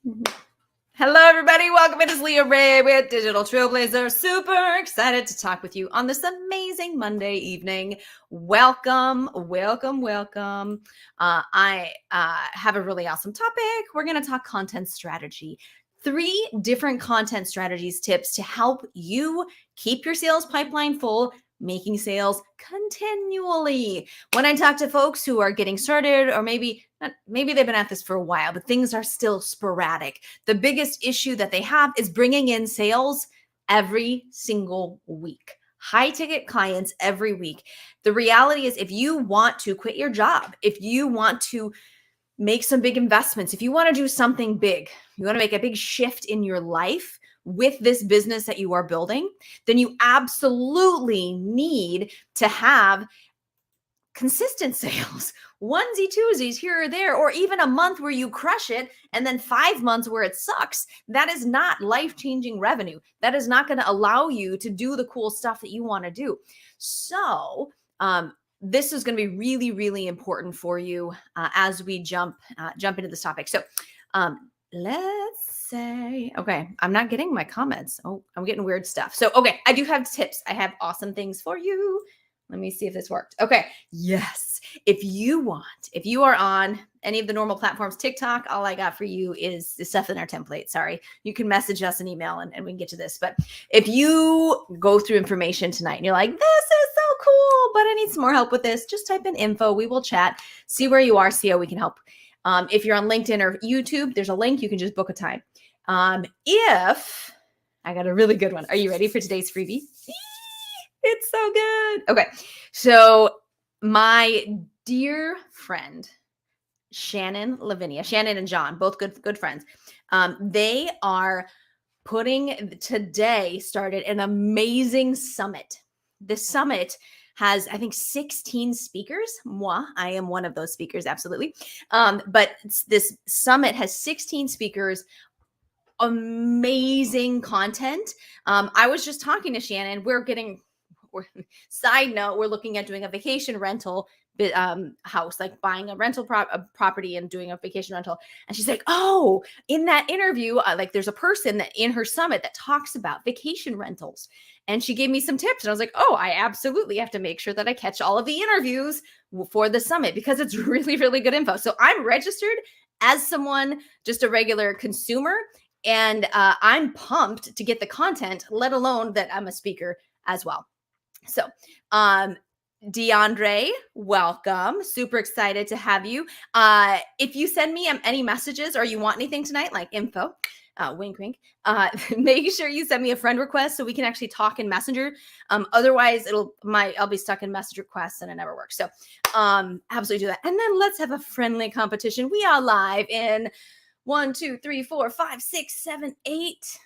Mhm. Hello, everybody. Welcome. It is Leah Ray with Digital Trailblazer. Super excited to talk with you on this amazing Monday evening. Welcome, welcome, welcome. I have a really awesome topic. We're going to talk content strategy. 3 different content strategies, tips to help you keep your sales pipeline full, making sales continually. When I talk to folks who are getting started, or maybe they've been at this for a while, but things are still sporadic. The biggest issue that they have is bringing in sales every single week. High ticket clients every week. The reality is, if you want to quit your job, if you want to make some big investments, if you want to do something big, you want to make a big shift in your life with this business that you are building, then you absolutely need to have consistent sales, onesie twosies here or there, or even a month where you crush it and then 5 months where it sucks. That is not life-changing revenue. That is not going to allow you to do the cool stuff that you want to do. So, this is going to be really, really important for you as we jump into this topic. So, let's say, okay, I'm not getting my comments. Oh, I'm getting weird stuff. So, okay, I do have tips. I have awesome things for you. Let me see if this worked. Okay. Yes. If you are on any of the normal platforms, TikTok, all I got for you is the stuff in our template. Sorry. You can message us an email and we can get to this. But if you go through information tonight and you're like, this is so cool, but I need some more help with this, just type in info. We will chat, see where you are, see how we can help. If you're on LinkedIn or YouTube, there's a link. You can just book a time. If I got a really good one. Are you ready for today's freebie? It's so good. Okay. So my dear friend, Shannon Lavinia, Shannon and John, both good friends. They are started an amazing summit. The summit has, I think, 16 speakers. I am one of those speakers, absolutely. But this summit has 16 speakers, amazing content. I was just talking to Shannon. Side note, we're looking at doing a vacation rental house, like buying a rental property and doing a vacation rental. And she's like, oh, in that interview, like there's a person that in her summit that talks about vacation rentals. And she gave me some tips. And I was like, oh, I absolutely have to make sure that I catch all of the interviews for the summit because it's really, really good info. So I'm registered as someone, just a regular consumer. And I'm pumped to get the content, let alone that I'm a speaker as well. So, DeAndre, welcome. Super excited to have you. If you send me any messages or you want anything tonight, like info, wink, wink, make sure you send me a friend request so we can actually talk in Messenger. Otherwise, I'll be stuck in message requests and it never works. So, absolutely do that. And then let's have a friendly competition. We are live in 1, 2, 3, 4, 5, 6, 7, 8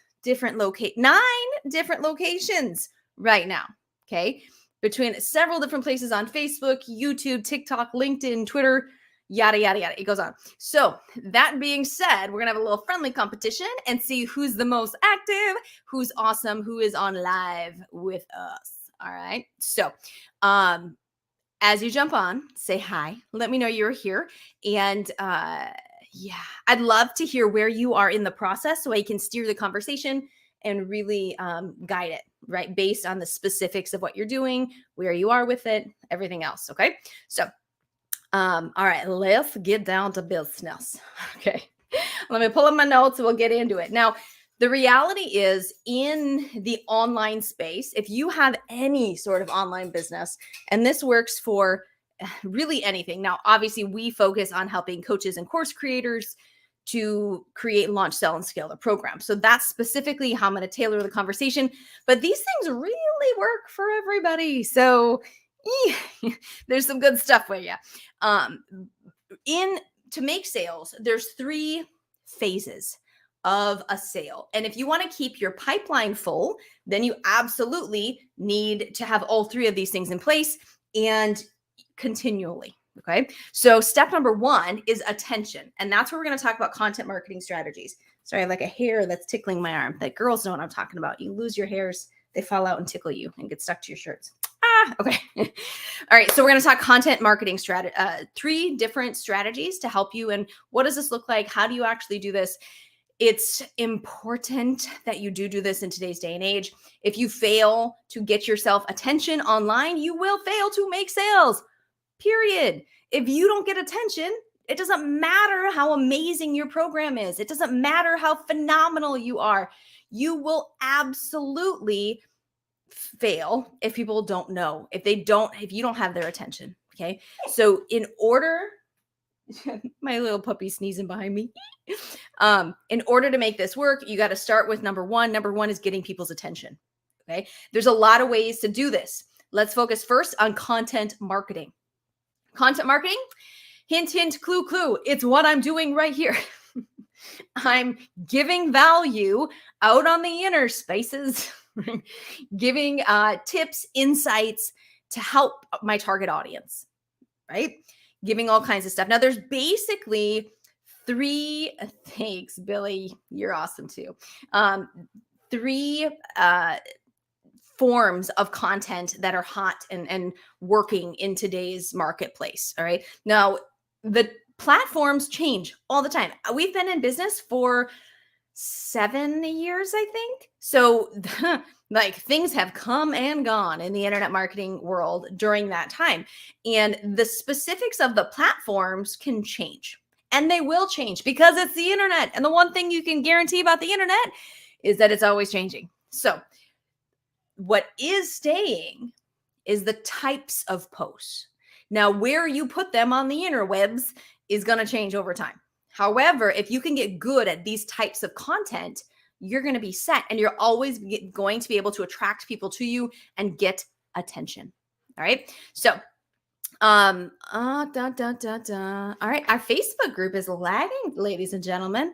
9 different locations right now. Okay. Between several different places on Facebook, YouTube, TikTok, LinkedIn, Twitter, yada, yada, yada. It goes on. So that being said, we're going to have a little friendly competition and see who's the most active, who's awesome, who is on live with us. All right. So, as you jump on, say hi. Let me know you're here. And, I'd love to hear where you are in the process so I can steer the conversation and really guide it, right? Based on the specifics of what you're doing, where you are with it, everything else. Okay. So, all right, let's get down to business. Okay. Let me pull up my notes and we'll get into it. Now, the reality is in the online space, if you have any sort of online business, and this works for really anything. Now, obviously, we focus on helping coaches and course creators to create, launch, sell, and scale their program. So that's specifically how I'm going to tailor the conversation. But these things really work for everybody. So there's some good stuff for you. To make sales, there's 3 phases of a sale. And if you want to keep your pipeline full, then you absolutely need to have all 3 of these things in place and continually. Okay. So step number 1 is attention. And that's where we're going to talk about content marketing strategies. Sorry, I have like a hair that's tickling my arm. That girls know what I'm talking about. You lose your hairs, they fall out and tickle you and get stuck to your shirts. Okay. All right. So we're going to talk content marketing strategy, 3 different strategies to help you. And what does this look like? How do you actually do this? It's important that you do this in today's day and age. If you fail to get yourself attention online, you will fail to make sales. Period. If you don't get attention, it doesn't matter how amazing your program is. It doesn't matter how phenomenal you are. You will absolutely fail if people don't know, if you don't have their attention. Okay. So in order, my little puppy sneezing behind me. In order to make this work, you got to start with number one. Number one is getting people's attention. Okay. There's a lot of ways to do this. Let's focus first on content marketing. Content marketing, hint, hint, clue, clue. It's what I'm doing right here. I'm giving value out on the inner spaces, giving tips, insights to help my target audience, right? Giving all kinds of stuff. Now, there's basically three, thanks, Billy, you're awesome too. Three forms of content that are hot and working in today's marketplace. All right. Now, the platforms change all the time. We've been in business for 7 years, I think. So like things have come and gone in the internet marketing world during that time. And the specifics of the platforms can change, and they will change because it's the internet. And the one thing you can guarantee about the internet is that it's always changing. So what is staying is the types of posts. Now, where you put them on the interwebs is going to change over time. However, if you can get good at these types of content, you're going to be set, and you're always going to be able to attract people to you and get attention. All right. So, all right. Our Facebook group is lagging, ladies and gentlemen.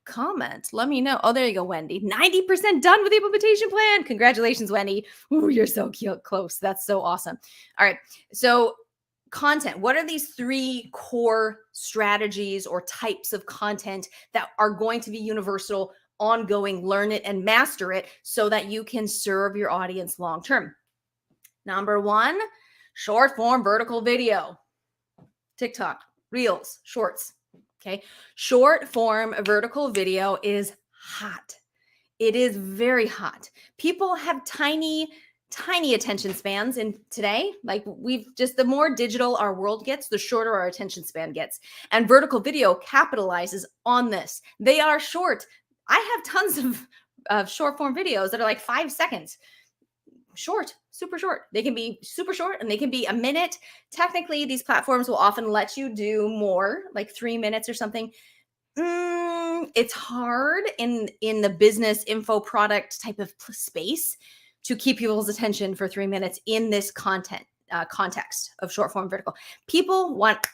Comment. Let me know. Oh, there you go, Wendy. 90% done with the implementation plan. Congratulations, Wendy. Ooh, you're so cute. Close. That's so awesome. All right. So content. What are these three core strategies or types of content that are going to be universal, ongoing, learn it and master it so that you can serve your audience long-term? Number one, short form vertical video, TikTok, Reels, Shorts. Okay. Short form vertical video is hot. It is very hot. People have tiny attention spans in today. Like the more digital our world gets, the shorter our attention span gets. And vertical video capitalizes on this. They are short. I have tons of short form videos that are like 5 seconds. Short, super short. They can be super short and they can be a minute. Technically, these platforms will often let you do more, like 3 minutes or something. It's hard in the business info product type of space to keep people's attention for 3 minutes in this content context of short form vertical. People want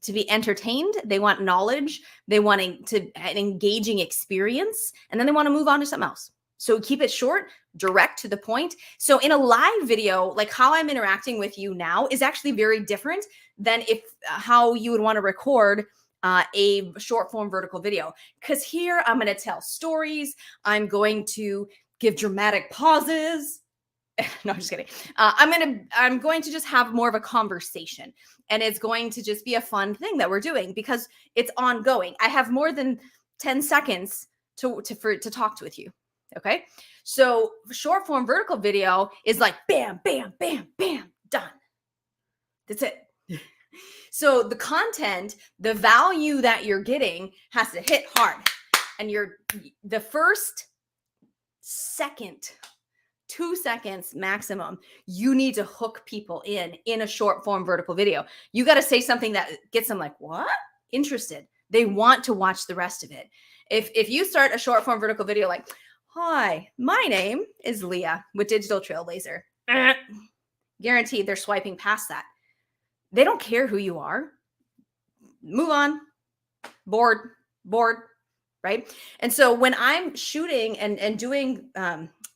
to be entertained. They want knowledge. They want an engaging experience, and then they want to move on to something else. So keep it short, direct to the point. So in a live video, like how I'm interacting with you now is actually very different than how you would want to record a short form vertical video. Because here I'm going to tell stories. I'm going to give dramatic pauses. No, I'm just kidding. I'm going to just have more of a conversation, and it's going to just be a fun thing that we're doing because it's ongoing. I have more than 10 seconds to talk with you. Okay. So short form vertical video is like, bam, bam, bam, bam, done. That's it. So the content, the value that you're getting has to hit hard. And the first second, 2 seconds maximum, you need to hook people in a short form vertical video. You got to say something that gets them like, what? Interested. They want to watch the rest of it. If you start a short form vertical video like, hi, my name is Leah with Digital Trailblazer. Guaranteed they're swiping past that. They don't care who you are. Move on. Bored, right? And so when I'm shooting and doing,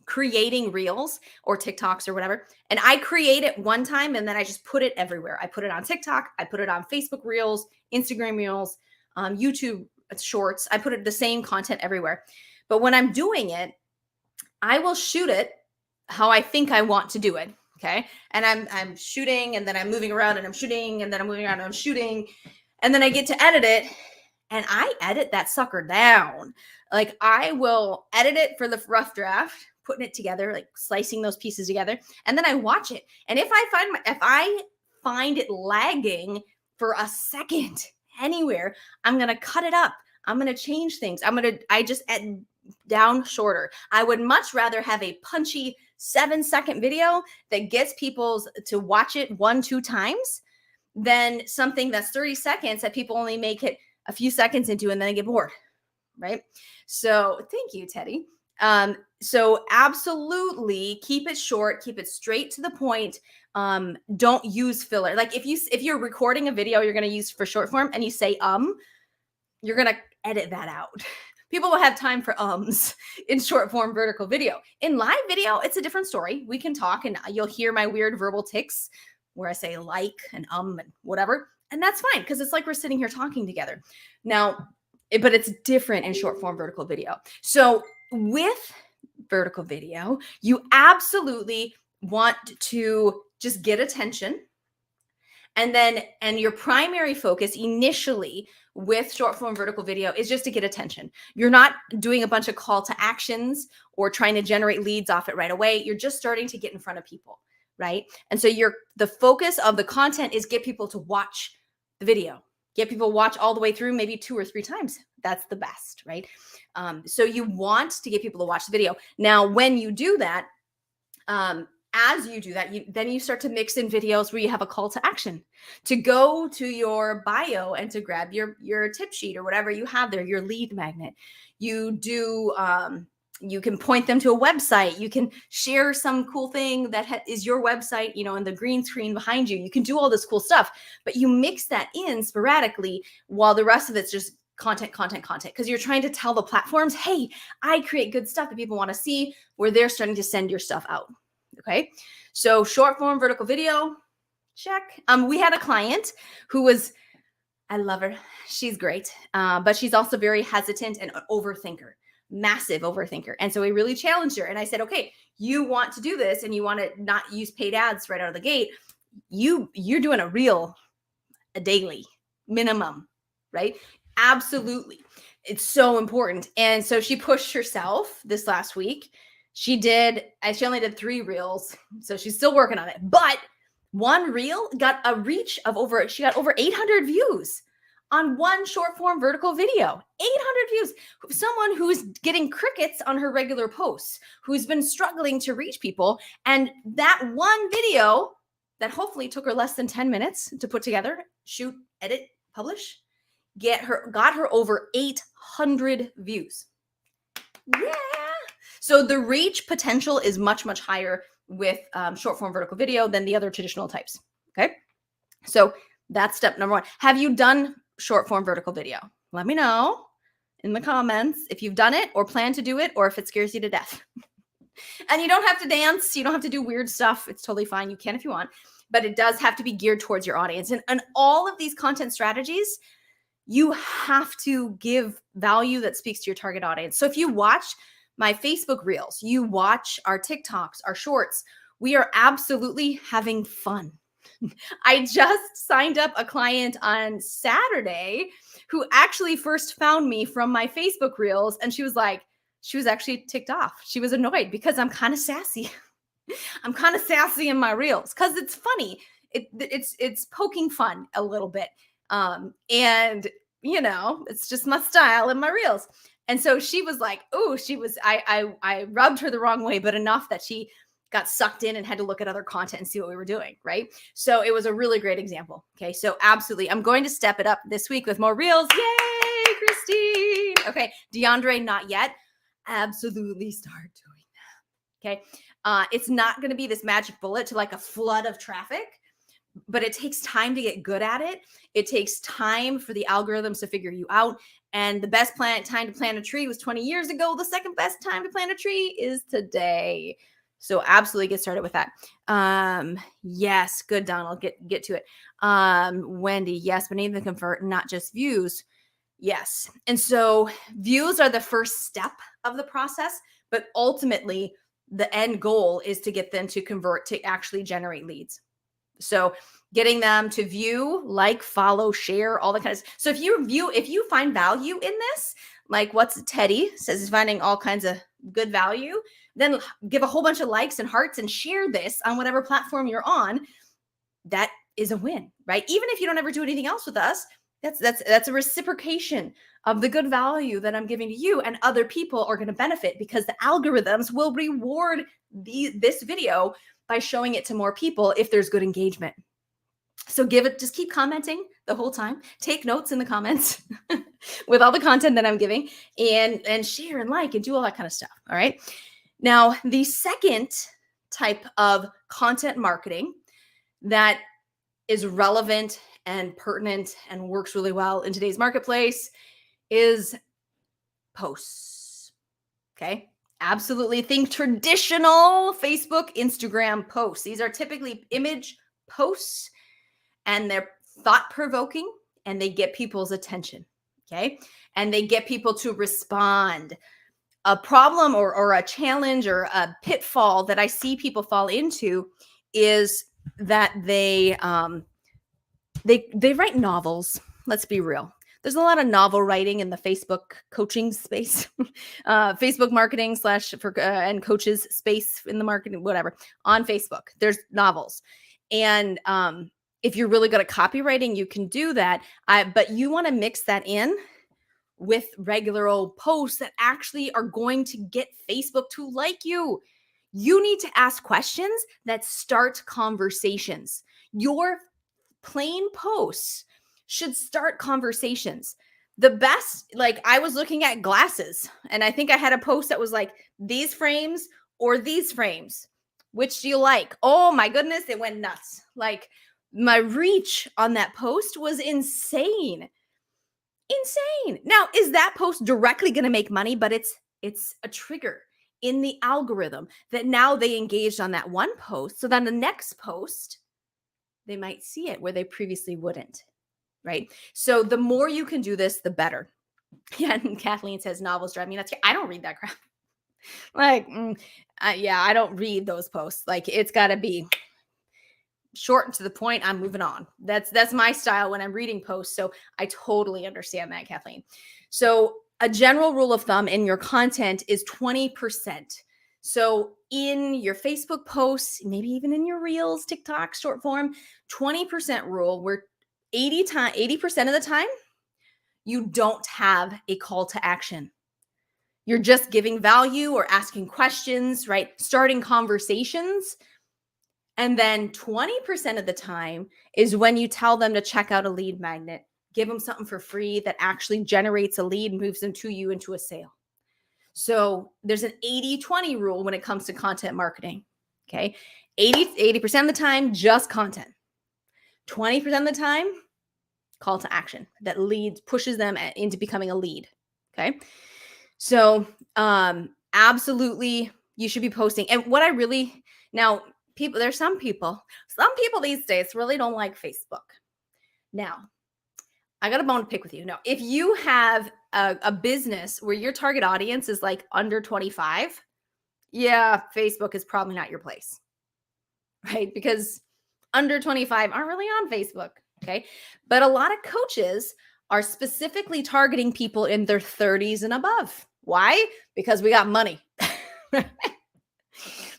creating Reels or TikToks or whatever, and I create it one time and then I just put it everywhere. I put it on TikTok. I put it on Facebook Reels, Instagram Reels, YouTube Shorts. I put the same content everywhere. But when I'm doing it, I will shoot it how I think I want to do it. Okay. And I'm shooting, and then I'm moving around, and I'm shooting, and then I'm moving around and I'm shooting. And then I get to edit it, and I edit that sucker down. Like I will edit it for the rough draft, putting it together, like slicing those pieces together, and then I watch it. And if I find it lagging for a second anywhere, I'm gonna cut it up. I'm gonna change things. I just edit down shorter. I would much rather have a punchy 7-second video that gets people to watch it 1-2 times than something that's 30 seconds that people only make it a few seconds into and then they get bored, right? So thank you, Teddy. So absolutely keep it short, keep it straight to the point. Don't use filler. Like if you're recording a video you're going to use for short form and you say you're going to edit that out. People will have time for ums in short form vertical video. In live video, it's a different story. We can talk and you'll hear my weird verbal tics where I say like and whatever. And that's fine because it's like we're sitting here talking together. Now, but it's different in short form vertical video. So with vertical video, you absolutely want to just get attention. And your primary focus initially with short form vertical video is just to get attention. You're not doing a bunch of call to actions or trying to generate leads off it right away. You're just starting to get in front of people, right? And so the focus of the content is get people to watch the video. Get people watch all the way through, maybe 2 or 3 times. That's the best, right? So you want to get people to watch the video. Now, when you do that, as you do that, then you start to mix in videos where you have a call to action to go to your bio and to grab your tip sheet or whatever you have there, your lead magnet. You do, you can point them to a website. You can share some cool thing that is your website, in the green screen behind you. You can do all this cool stuff, but you mix that in sporadically while the rest of it's just content, because you're trying to tell the platforms, hey, I create good stuff that people want to see, where they're starting to send your stuff out. Okay. So short form vertical video, check. We had a client who I love her. She's great. But she's also very hesitant and an overthinker, massive overthinker. And so we really challenged her. And I said, okay, you want to do this and you want to not use paid ads right out of the gate. You're doing a daily minimum, right? Absolutely. It's so important. And so she pushed herself this last week. She only did 3 reels, so she's still working on it. But one reel got a reach of she got over 800 views on one short form vertical video. 800 views. Someone who's getting crickets on her regular posts, who's been struggling to reach people. And that one video that hopefully took her less than 10 minutes to put together, shoot, edit, publish, got her over 800 views. Yeah. So the reach potential is much, much higher with short form vertical video than the other traditional types. Okay. So that's step number 1. Have you done short form vertical video? Let me know in the comments if you've done it or plan to do it, or if it scares you to death. And you don't have to dance. You don't have to do weird stuff. It's totally fine. You can if you want, but it does have to be geared towards your audience. And all of these content strategies, you have to give value that speaks to your target audience. So if you watch my Facebook reels, you watch our TikToks, our shorts, we are absolutely having fun. I just signed up a client on Saturday who actually first found me from my Facebook reels. And she was actually ticked off. She was annoyed because I'm kind of sassy. I'm kind of sassy in my reels because it's funny. It's poking fun a little bit. And it's just my style in my reels. And so she was like, I rubbed her the wrong way, but enough that she got sucked in and had to look at other content and see what we were doing, right? So it was a really great example. Okay, so absolutely. I'm going to step it up this week with more reels. Yay, Christine. Okay, DeAndre, not yet. Absolutely start doing that. Okay, it's not going to be this magic bullet to like a flood of traffic, but it takes time to get good at it. It takes time for the algorithms to figure you out. And the best time to plant a tree was 20 years ago. The second best time to plant a tree is today. So absolutely get started with that. Yes, good, Donald. Get to it. Wendy, yes, but even convert, not just views. Yes. And so views are the first step of the process, but ultimately the end goal is to get them to convert to actually generate leads. So getting them to view, like, follow, share, all that kind of stuff. So if you find value in this, like what's Teddy says is finding all kinds of good value, then give a whole bunch of likes and hearts and share this on whatever platform you're on. That is a win, right? Even if you don't ever do anything else with us, that's a reciprocation of the good value that I'm giving to you, and other people are going to benefit because the algorithms will reward this video by showing it to more people if there's good engagement. So just keep commenting the whole time. Take notes in the comments with all the content that I'm giving, and share and like and do all that kind of stuff. All right. Now, the second type of content marketing that is relevant and pertinent and works really well in today's marketplace is posts. Okay. Absolutely. Think traditional Facebook, Instagram posts. These are typically image posts, and they're thought-provoking, and they get people's attention. Okay. And they get people to respond. A problem or a challenge or a pitfall that I see people fall into is that they write novels. Let's be real. There's a lot of novel writing in the Facebook coaching space, Facebook marketing / and coaches space in the marketing, whatever, on Facebook. There's novels. And if you're really good at copywriting, you can do that. But you want to mix that in with regular old posts that actually are going to get Facebook to like you. You need to ask questions that start conversations. Your plain posts should start conversations. The best, like, I was looking at glasses, and I think I had a post that was like, these frames or these frames, which do you like? Oh my goodness, it went nuts. Like, my reach on that post was insane. Now, is that post directly going to make money? But it's a trigger in the algorithm that now they engaged on that one post. So then the next post, they might see it where they previously wouldn't, right? So the more you can do this, the better. Yeah, and Kathleen says novels drive me nuts. I don't read that crap. Like, yeah, I don't read those posts. Like, it's got to be short and to the point. I'm moving on. That's my style when I'm reading posts. So I totally understand that, Kathleen. So a general rule of thumb in your content is 20%. So in your Facebook posts, maybe even in your reels, TikTok, short form, 20% rule, where 80% of the time, you don't have a call to action. You're just giving value or asking questions, right? Starting conversations. And then 20% of the time is when you tell them to check out a lead magnet, give them something for free that actually generates a lead, moves them to you into a sale. So there's an 80-20 rule when it comes to content marketing. Okay. 80% of the time, just content. 20% of the time, call to action that leads, pushes them into becoming a lead. Okay. So absolutely, you should be posting. And what I really, now, there's some people these days really don't like Facebook. Now, I got a bone to pick with you. Now, if you have a business where your target audience is like under 25, yeah, Facebook is probably not your place, right? Because under 25 aren't really on Facebook, okay? But a lot of coaches are specifically targeting people in their 30s and above. Why? Because we got money.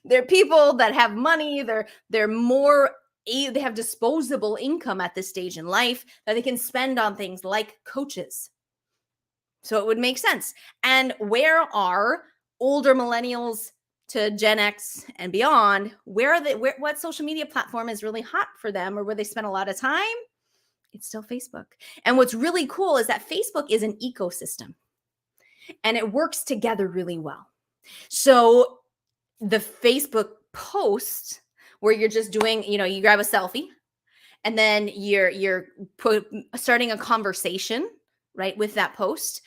They're people that have money. They're more, they have disposable income at this stage in life that they can spend on things like coaches. So it would make sense. And where are older millennials to Gen X and beyond? What social media platform is really hot for them, or where they spend a lot of time? It's still Facebook. And what's really cool is that Facebook is an ecosystem, and it works together really well. So the Facebook post where you're just doing, you grab a selfie, and then you're starting a conversation, right, with that post.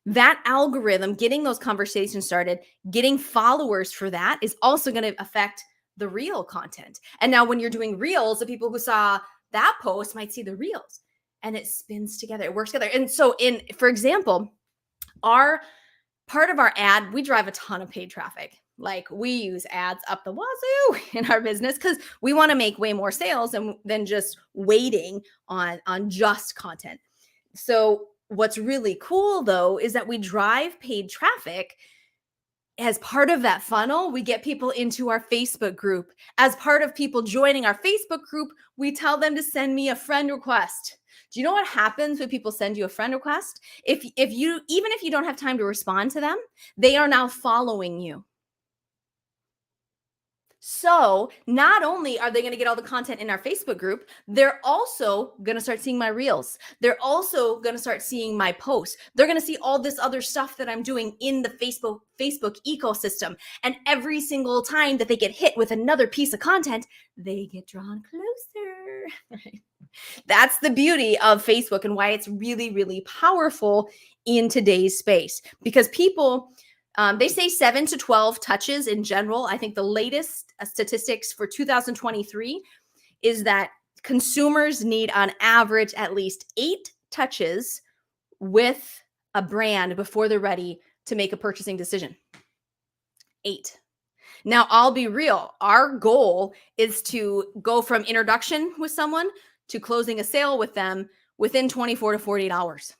That algorithm, getting those conversations started, getting followers for that is also going to affect the reel content. And now when you're doing reels, the people who saw that post might see the reels, and it spins together. It works together. And so for example, part of our ad, we drive a ton of paid traffic, Like we use ads up the wazoo in our business because we want to make way more sales than just waiting on just content. So what's really cool though is that we drive paid traffic. As part of that funnel, we get people into our Facebook group. As part of people joining our Facebook group, we tell them to send me a friend request. Do you know what happens when people send you a friend request? If you, even if you don't have time to respond to them, they are now following you. So not only are they going to get all the content in our Facebook group, they're also going to start seeing my reels. They're also going to start seeing my posts. They're going to see all this other stuff that I'm doing in the Facebook ecosystem. And every single time that they get hit with another piece of content, they get drawn closer. Right? That's the beauty of Facebook and why it's really, really powerful in today's space, because people, they say 7 to 12 touches in general. I think the latest statistics for 2023 is that consumers need on average at least 8 touches with a brand before they're ready to make a purchasing decision. 8. Now, I'll be real. Our goal is to go from introduction with someone to closing a sale with them within 24 to 48 hours.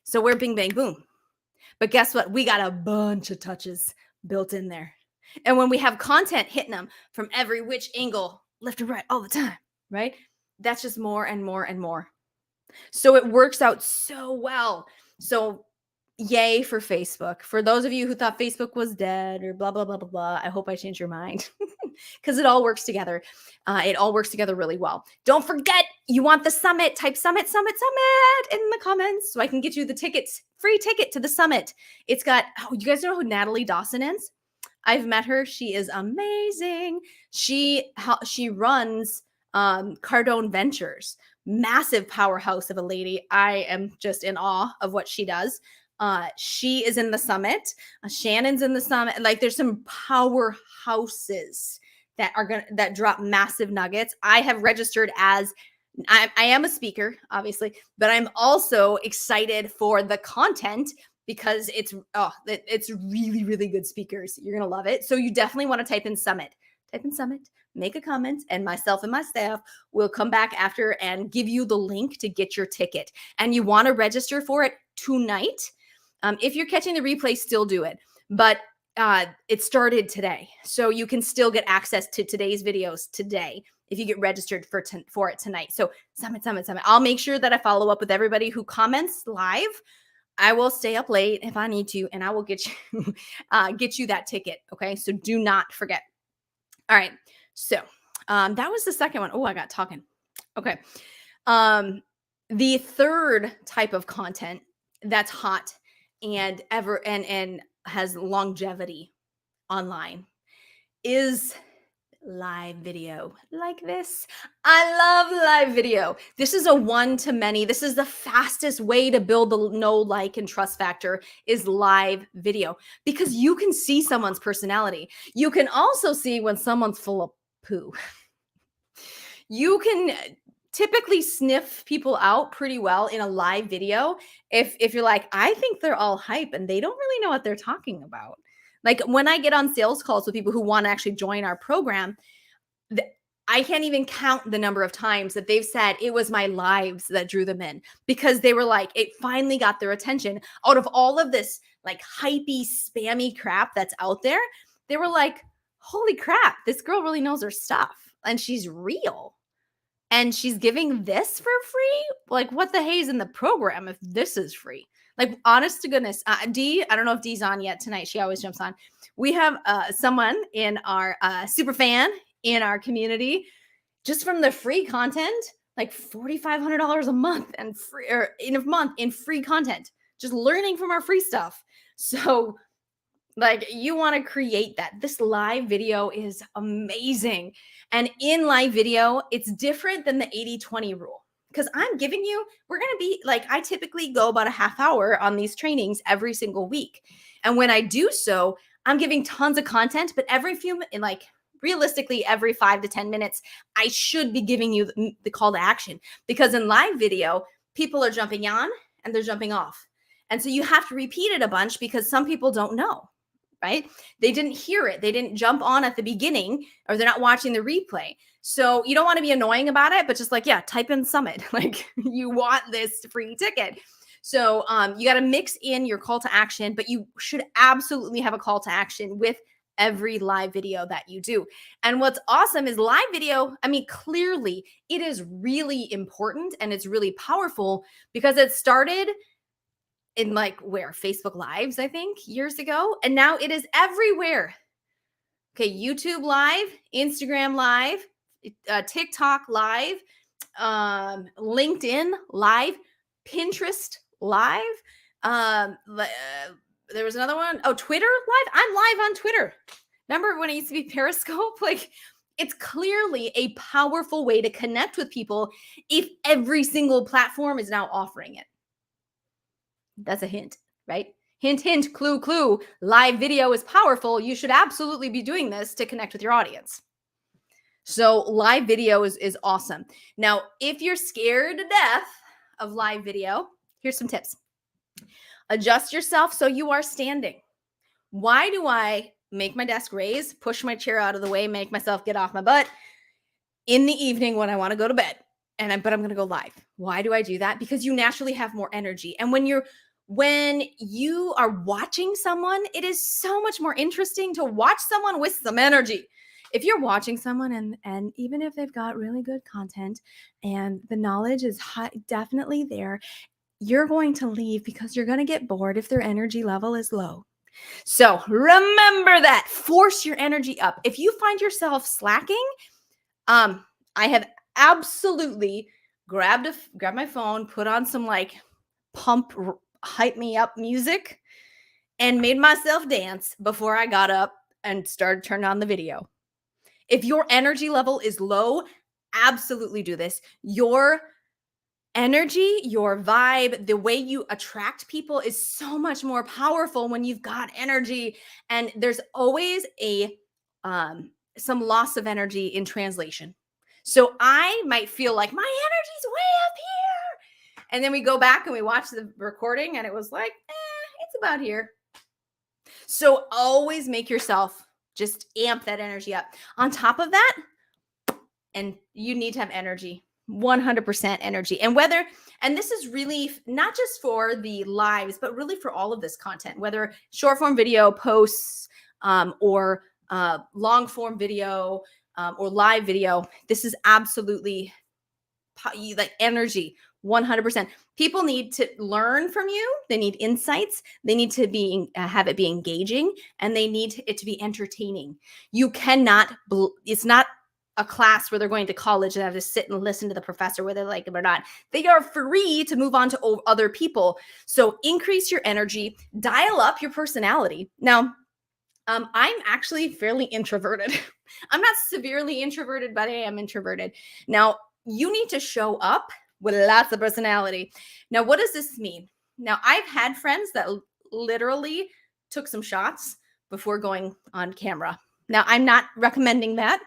So we're bing, bang, boom. But guess what? We got a bunch of touches built in there. And when we have content hitting them from every which angle, left and right, all the time, right? That's just more and more and more. So it works out so well. So yay for Facebook. For those of you who thought Facebook was dead or blah, blah, blah, blah, blah, I hope I changed your mind because it all works together. It all works together really well. Don't forget, you want the summit, type summit in the comments so I can get you the tickets, free ticket to the summit. It's got, you guys know who Natalie Dawson is? I've met her. She is amazing. She runs Cardone Ventures, massive powerhouse of a lady. I am just in awe of what she does. She is in the summit. Shannon's in the summit. Like there's some powerhouses that drop massive nuggets. I have registered as I am a speaker, obviously, but I'm also excited for the content because it's really, really good speakers. You're going to love it. So you definitely want to type in summit, make a comment, and myself and my staff will come back after and give you the link to get your ticket. And you want to register for it tonight. If you're catching the replay, still do it. But it started today. So you can still get access to today's videos today if you get registered for it tonight. So summit. I'll make sure that I follow up with everybody who comments live. I will stay up late if I need to, and I will get you that ticket. Okay. So do not forget. All right. So that was the second one. Oh, I got talking. Okay. The third type of content that's hot and has longevity online is live video like this. I love live video. This is a one-to-many. This is the fastest way to build the know, like, and trust factor is live video because you can see someone's personality. You can also see when someone's full of poo. You can typically sniff people out pretty well in a live video. If you're like, I think they're all hype and they don't really know what they're talking about. Like when I get on sales calls with people who want to actually join our program, I can't even count the number of times that they've said it was my lives that drew them in because they were like, it finally got their attention out of all of this like hypey, spammy crap that's out there. They were like, holy crap, this girl really knows her stuff and she's real. And she's giving this for free? Like, what the hey is in the program if this is free? Like, honest to goodness, Dee, I don't know if Dee's on yet tonight. She always jumps on. We have someone in our super fan in our community, just from the free content, like $4,500 a month and free or in a month in free content, just learning from our free stuff. So, like, you want to create that. This live video is amazing. And in live video, it's different than the 80-20 rule. Because I'm giving you, we're going to be like, I typically go about a half hour on these trainings every single week. And when I do so, I'm giving tons of content, but realistically, every 5 to 10 minutes, I should be giving you the call to action. Because in live video, people are jumping on and they're jumping off. And so you have to repeat it a bunch because some people don't know. right? They didn't hear it. They didn't jump on at the beginning, or they're not watching the replay. So you don't want to be annoying about it, but just like, yeah, type in Summit. Like you want this free ticket. So you got to mix in your call to action, but you should absolutely have a call to action with every live video that you do. And what's awesome is live video, I mean, clearly it is really important and it's really powerful because it started in like where Facebook Lives, I think, years ago. And now it is everywhere. Okay, YouTube Live, Instagram Live, TikTok Live, LinkedIn Live, Pinterest Live. There was another one. Oh, Twitter Live. I'm live on Twitter. Remember when it used to be Periscope? Like, it's clearly a powerful way to connect with people if every single platform is now offering it. That's a hint, right? Hint, hint, clue, clue. Live video is powerful. You should absolutely be doing this to connect with your audience. So live video is awesome. Now, if you're scared to death of live video, here's some tips. Adjust yourself so you are standing. Why do I make my desk raise, push my chair out of the way, make myself get off my butt in the evening when I want to go to bed? But I'm going to go live. Why do I do that? Because you naturally have more energy. And when you are watching someone, it is so much more interesting to watch someone with some energy. If you're watching someone and even if they've got really good content and the knowledge is definitely there, you're going to leave because you're going to get bored if their energy level is low. So remember that. Force your energy up. If you find yourself slacking, I have absolutely grabbed my phone, put on some like hype me up music, and made myself dance before I got up and turned on the video. If your energy level is low, absolutely do this. Your energy, your vibe, the way you attract people is so much more powerful when you've got energy. And there's always some loss of energy in translation. So I might feel like my energy's way up here. And then we go back and we watch the recording and it was like, it's about here. So always make yourself just amp that energy up. On top of that, and you need to have energy, 100% energy. And this is really not just for the lives, but really for all of this content, whether short form video posts or long form video or live video. This is absolutely like energy, 100%. People need to learn from you. They need insights. They need to have it be engaging, and they need it to be entertaining. You cannot, it's not a class where they're going to college and have to sit and listen to the professor, whether they like them or not. They are free to move on to other people. So increase your energy, dial up your personality. Now, I'm actually fairly introverted. I'm not severely introverted, but I am introverted. Now, you need to show up with lots of personality. Now, what does this mean? Now, I've had friends that literally took some shots before going on camera. Now, I'm not recommending that,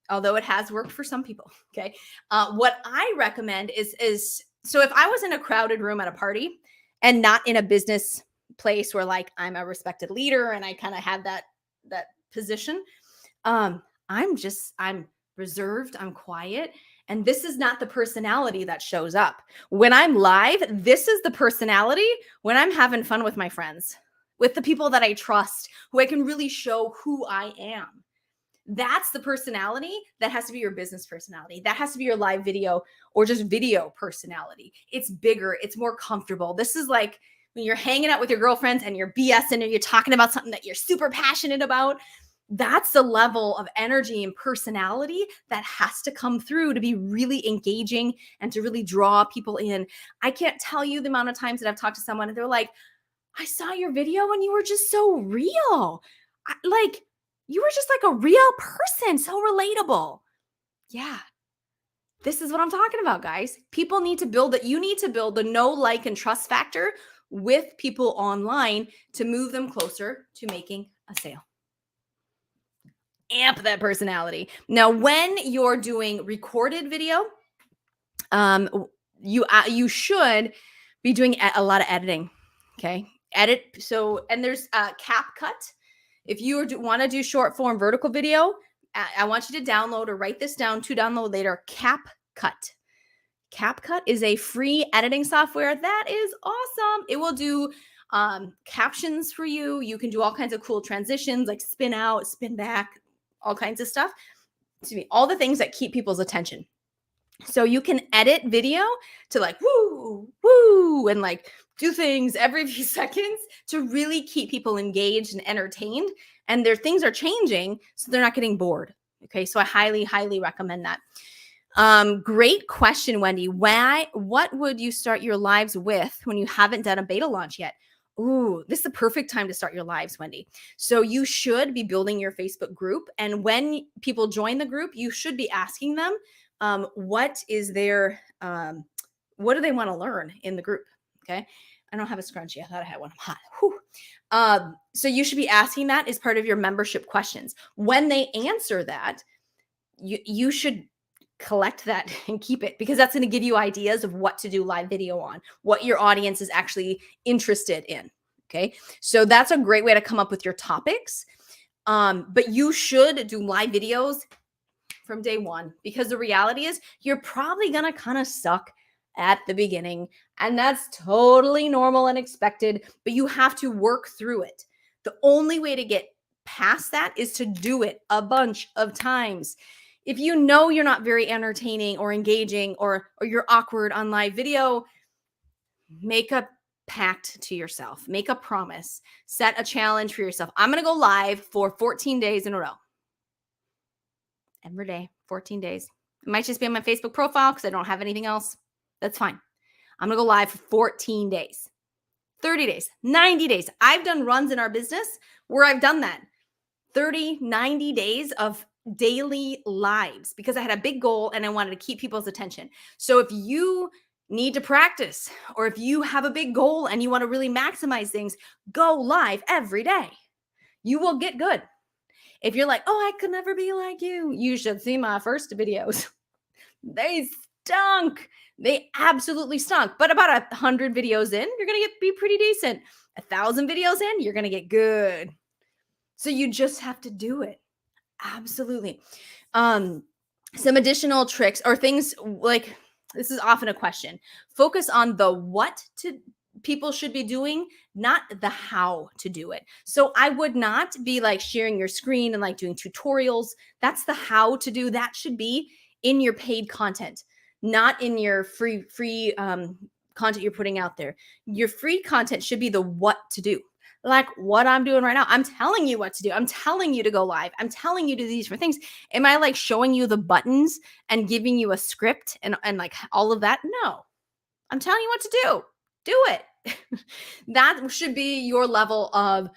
although it has worked for some people. Okay. What I recommend is so if I was in a crowded room at a party and not in a business place where like I'm a respected leader and I kind of have that position, I'm reserved, I'm quiet. And this is not the personality that shows up. When I'm live, this is the personality when I'm having fun with my friends, with the people that I trust, who I can really show who I am. That's the personality that has to be your business personality. That has to be your live video or just video personality. It's bigger. It's more comfortable. This is like when you're hanging out with your girlfriends and you're BSing and you're talking about something that you're super passionate about. That's the level of energy and personality that has to come through to be really engaging and to really draw people in. I can't tell you the amount of times that I've talked to someone and they're like, I saw your video and you were just so real. You were just like a real person, so relatable. Yeah. This is what I'm talking about, guys. People need to build that. You need to build the know, like, and trust factor with people online to move them closer to making a sale. Amp that personality. Now, when you're doing recorded video, you should be doing a lot of editing. Okay. Edit. So, and there's CapCut. If you want to do short form vertical video, I want you to download or write this down to download later, CapCut. CapCut is a free editing software that is awesome. It will do captions for you. You can do all kinds of cool transitions like spin out, spin back, all kinds of stuff. Excuse me, all the things that keep people's attention. So you can edit video to like woo, woo, and like do things every few seconds to really keep people engaged and entertained. And their things are changing, so they're not getting bored. Okay, so I highly, highly recommend that. Great question, Wendy. What would you start your lives with when you haven't done a beta launch yet? Ooh, this is the perfect time to start your lives, Wendy. So you should be building your Facebook group. And when people join the group, you should be asking them, what is their, what do they want to learn in the group? Okay. I don't have a scrunchie. I thought I had one. I'm hot. So you should be asking that as part of your membership questions. When they answer that, you should collect that and keep it, because that's going to give you ideas of what to do live video on, what your audience is actually interested in. Okay. So that's a great way to come up with your topics. But you should do live videos from day one, because the reality is you're probably going to kind of suck at the beginning, and that's totally normal and expected, but you have to work through it. The only way to get past that is to do it a bunch of times. If you know you're not very entertaining or engaging, or you're awkward on live video, make a pact to yourself, make a promise, set a challenge for yourself. I'm going to go live for 14 days in a row. Every day, 14 days. It might just be on my Facebook profile because I don't have anything else. That's fine. I'm going to go live for 14 days, 30 days, 90 days. I've done runs in our business where I've done that. 30, 90 days of daily lives because I had a big goal and I wanted to keep people's attention. So if you need to practice, or if you have a big goal and you want to really maximize things, go live every day. You will get good. If you're like, oh, I could never be like you, you should see my first videos. They stunk. They absolutely stunk. But about 100 videos in, you're going to be pretty decent. 1,000 videos in, you're going to get good. So you just have to do it. Absolutely. Some additional tricks or things, like this is often a question. Focus on the what people should be doing, not the how to do it. So I would not be like sharing your screen and like doing tutorials. That's the how to do. That should be in your paid content, not in your free content you're putting out there. Your free content should be the what to do. Like what I'm doing right now. I'm telling you what to do. I'm telling you to go live. I'm telling you to do these different things. Am I like showing you the buttons and giving you a script and like all of that? No. I'm telling you what to do. Do it. That should be your level of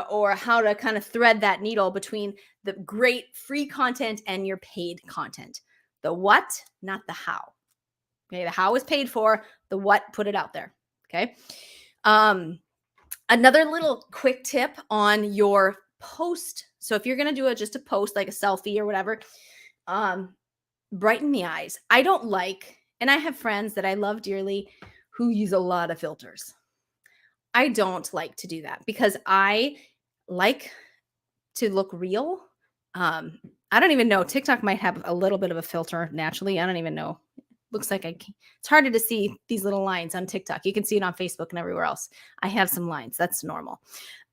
or how to kind of thread that needle between the great free content and your paid content. The what, not the how. Okay, the how is paid for, the what, put it out there. Okay. Another little quick tip on your post. So if you're going to do just a post, like a selfie or whatever, brighten the eyes. I don't like, and I have friends that I love dearly who use a lot of filters. I don't like to do that because I like to look real. I don't even know. TikTok might have a little bit of a filter naturally. I don't even know. Looks like it's harder to see these little lines on TikTok. You can see it on Facebook and everywhere else. I have some lines. That's normal.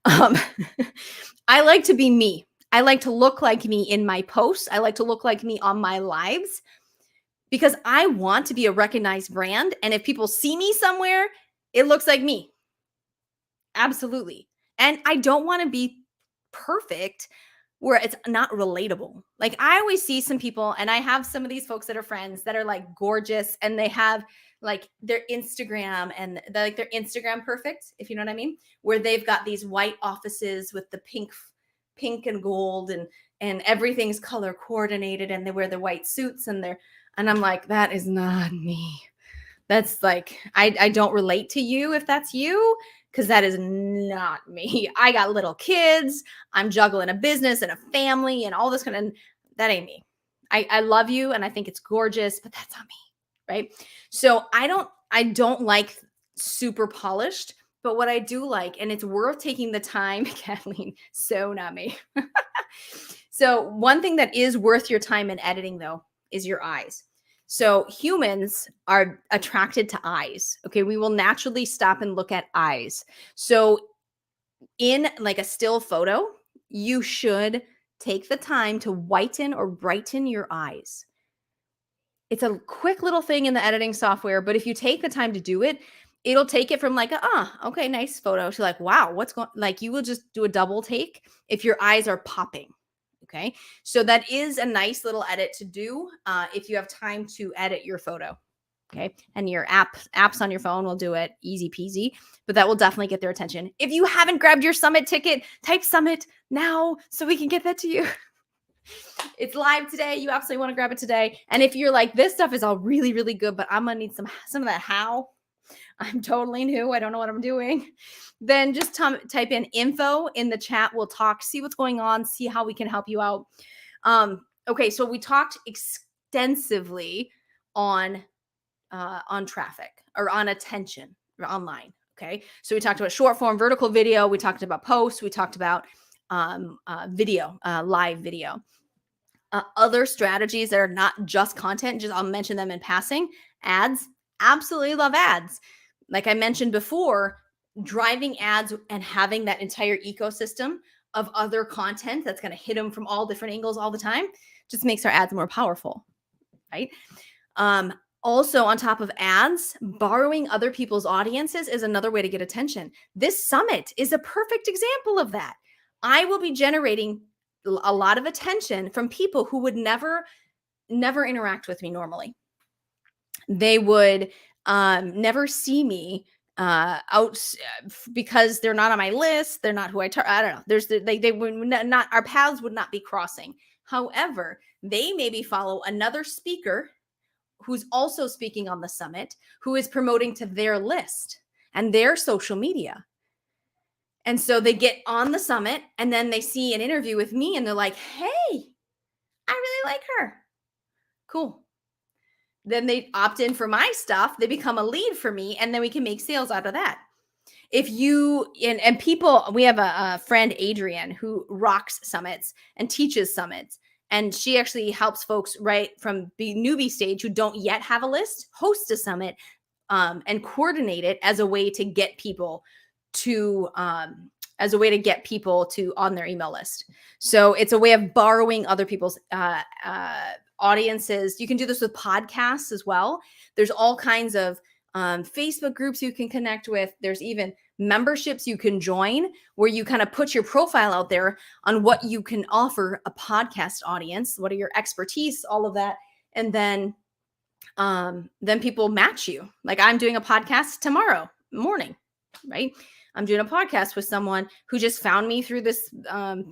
I like to be me. I like to look like me in my posts. I like to look like me on my lives because I want to be a recognized brand. And if people see me somewhere, it looks like me. Absolutely. And I don't want to be perfect where it's not relatable. Like I always see some people, and I have some of these folks that are friends that are like gorgeous and they have like their Instagram and they're like their Instagram perfect, if you know what I mean, where they've got these white offices with the pink and gold and everything's color coordinated and they wear their white suits and I'm like, that is not me. That's like, I don't relate to you if that's you. Because that is not me. I got little kids. I'm juggling a business and a family and all this kind of, that ain't me. I love you and I think it's gorgeous, but that's not me, right? So I don't like super polished. But what I do like, and it's worth taking the time, Kathleen, so not me. So one thing that is worth your time in editing though is your eyes. So humans are attracted to eyes. Okay. We will naturally stop and look at eyes. So in like a still photo, you should take the time to whiten or brighten your eyes. It's a quick little thing in the editing software, but if you take the time to do it, it'll take it from like, okay, nice photo to like, wow, what's going, like you will just do a double take if your eyes are popping. Okay. So that is a nice little edit to do if you have time to edit your photo. Okay. And your apps on your phone will do it easy peasy, but that will definitely get their attention. If you haven't grabbed your summit ticket, type summit now so we can get that to you. It's live today. You absolutely want to grab it today. And if you're like, this stuff is all really, really good, but I'm going to need some of that how. I'm totally new. I don't know what I'm doing. Then just type in info in the chat. We'll talk, see what's going on, see how we can help you out. Okay, so we talked extensively on traffic or on attention or online. Okay, so we talked about short form vertical video. We talked about posts. We talked about video, live video. Other strategies that are not just content, just I'll mention them in passing. Ads, absolutely love ads. Like I mentioned before, driving ads and having that entire ecosystem of other content that's going to hit them from all different angles all the time just makes our ads more powerful, right? Also, on top of ads, borrowing other people's audiences is another way to get attention. This summit is a perfect example of that. I will be generating a lot of attention from people who would never interact with me normally. They would never see me out because they're not on my list. They're not who I don't know. They would not, our paths would not be crossing. However, they maybe follow another speaker who's also speaking on the summit, who is promoting to their list and their social media. And so they get on the summit and then they see an interview with me and they're like, hey, I really like her. Cool. Then they opt in for my stuff. They become a lead for me and then we can make sales out of that. If you, and people, we have a friend, Adrienne, who rocks summits and teaches summits. And she actually helps folks right from the newbie stage who don't yet have a list, host a summit and coordinate it as a way to get people to on their email list. So it's a way of borrowing other people's audiences. You can do this with podcasts as well. There's all kinds of Facebook groups you can connect with. There's even memberships you can join where you kind of put your profile out there on what you can offer a podcast audience. What are your expertise, all of that. And then people match you. Like I'm doing a podcast tomorrow morning, right? I'm doing a podcast with someone who just found me through this,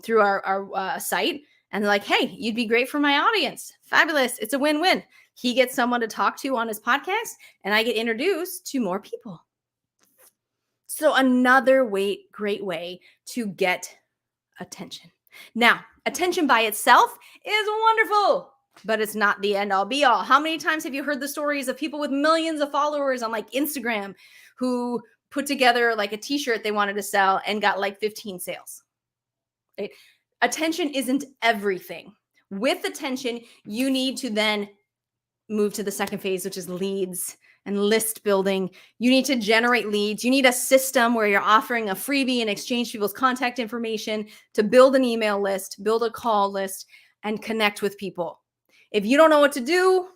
through our site. And they're like, hey, you'd be great for my audience. Fabulous. It's a win-win. He gets someone to talk to on his podcast and I get introduced to more people. So another great way to get attention. Now, attention by itself is wonderful, but it's not the end all be all. How many times have you heard the stories of people with millions of followers on like Instagram who put together like a t-shirt they wanted to sell and got like 15 sales? Right? Attention isn't everything. With attention, you need to then move to the second phase, which is leads and list building. You need to generate leads. You need a system where you're offering a freebie and exchange people's contact information to build an email list, build a call list, and connect with people. If you don't know what to do,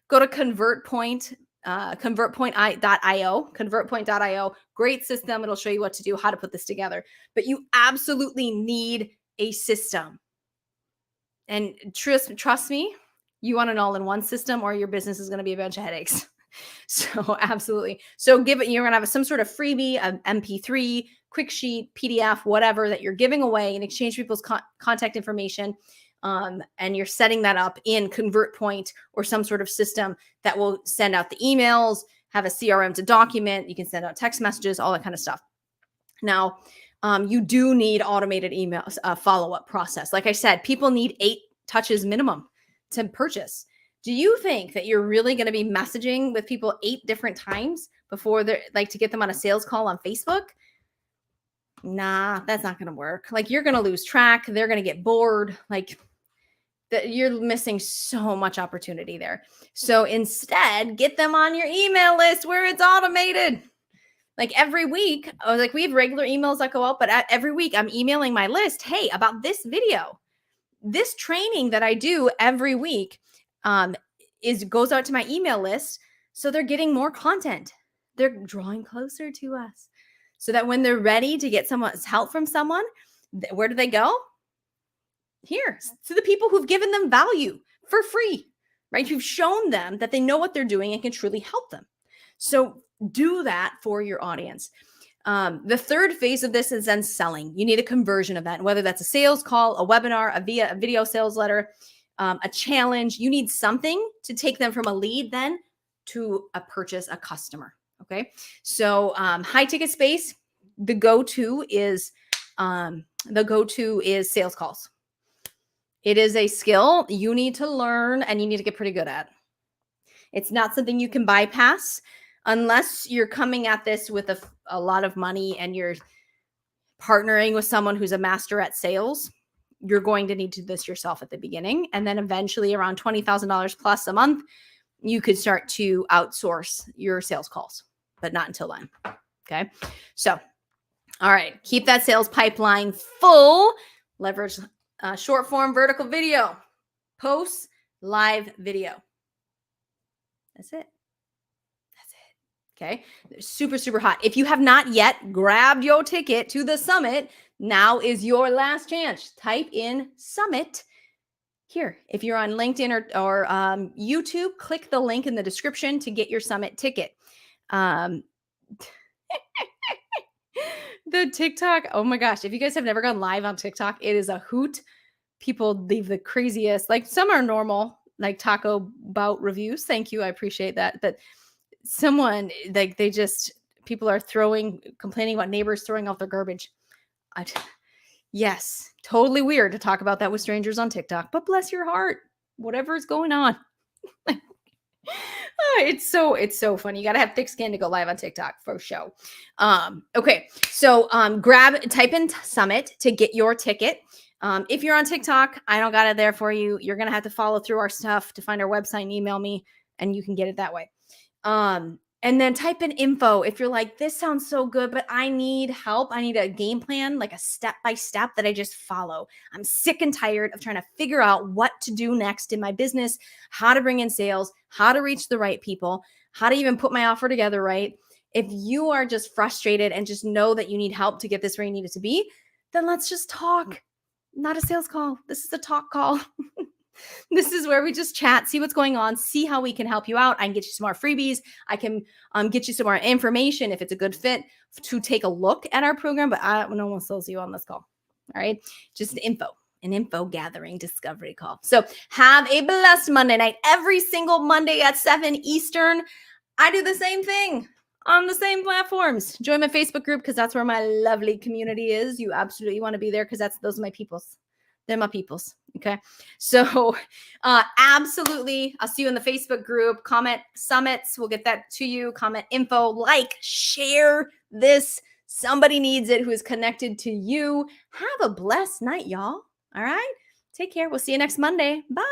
go to ConvertPoint, convertpoint.io, great system. It'll show you what to do, how to put this together. But you absolutely need a system. And trust me, you want an all-in-one system or your business is going to be a bunch of headaches. So absolutely. So you're going to have some sort of freebie, an MP3, quick sheet, PDF, whatever that you're giving away in exchange people's contact information. And you're setting that up in ConvertPoint or some sort of system that will send out the emails, have a CRM to document. You can send out text messages, all that kind of stuff. Now, you do need automated emails, follow-up process. Like I said, people need 8 touches minimum to purchase. Do you think that you're really going to be messaging with people 8 different times before they're like to get them on a sales call on Facebook. Nah, that's not going to work. Like you're going to lose track. They're going to get bored. Like that you're missing so much opportunity there. So instead, get them on your email list where it's automated. Like every week, like we have regular emails that go out, but every week I'm emailing my list, hey, about this video, this training that I do every week goes out to my email list. So they're getting more content. They're drawing closer to us so that when they're ready to get someone's help from someone, where do they go? Here, to the people who've given them value for free, right? Who've shown them that they know what they're doing and can truly help them. So do that for your audience. The third phase of this is then selling. You need a conversion event, whether that's a sales call, a webinar, a video sales letter, a challenge. You need something to take them from a lead then to a purchase, a customer. Okay. So high ticket space, the go-to is sales calls. It is a skill you need to learn and you need to get pretty good at. It's not something you can bypass unless you're coming at this with a lot of money and you're partnering with someone who's a master at sales. You're going to need to do this yourself at the beginning. And then eventually around $20,000 plus a month, you could start to outsource your sales calls, but not until then. Okay. So, all right. Keep that sales pipeline full. Leverage short form vertical video, posts, live video. That's it. Okay. They're super, super hot. If you have not yet grabbed your ticket to the summit, now is your last chance. Type in summit here. If you're on LinkedIn or YouTube, click the link in the description to get your summit ticket. The TikTok, oh my gosh. If you guys have never gone live on TikTok, it is a hoot. People leave the craziest, like some are normal, like Taco Bout reviews. Thank you. I appreciate that. But someone like people are complaining about neighbors throwing out their garbage. Yes, totally weird to talk about that with strangers on TikTok, but bless your heart, whatever is going on. It's so funny. You got to have thick skin to go live on TikTok for show. Okay. So, type in summit to get your ticket. If you're on TikTok, I don't got it there for you. You're going to have to follow through our stuff to find our website and email me and you can get it that way. And then type in info. If you're like, this sounds so good, but I need help. I need a game plan, like a step-by-step that I just follow. I'm sick and tired of trying to figure out what to do next in my business, how to bring in sales, how to reach the right people, how to even put my offer together right. If you are just frustrated and just know that you need help to get this where you need it to be, then let's just talk. Not a sales call. This is a talk call. This is where we just chat, see what's going on, see how we can help you out. I can get you some more freebies. I can get you some more information if it's a good fit to take a look at our program, but no one sells you on this call. All right. Just an info gathering discovery call. So have a blessed Monday night. Every single Monday at 7 Eastern, I do the same thing on the same platforms. Join my Facebook group because that's where my lovely community is. You absolutely want to be there because those are my peoples. They're my peoples. Okay. So absolutely. I'll see you in the Facebook group. Comment summits. We'll get that to you. Comment info, share this. Somebody needs it who is connected to you. Have a blessed night, y'all. All right. Take care. We'll see you next Monday. Bye.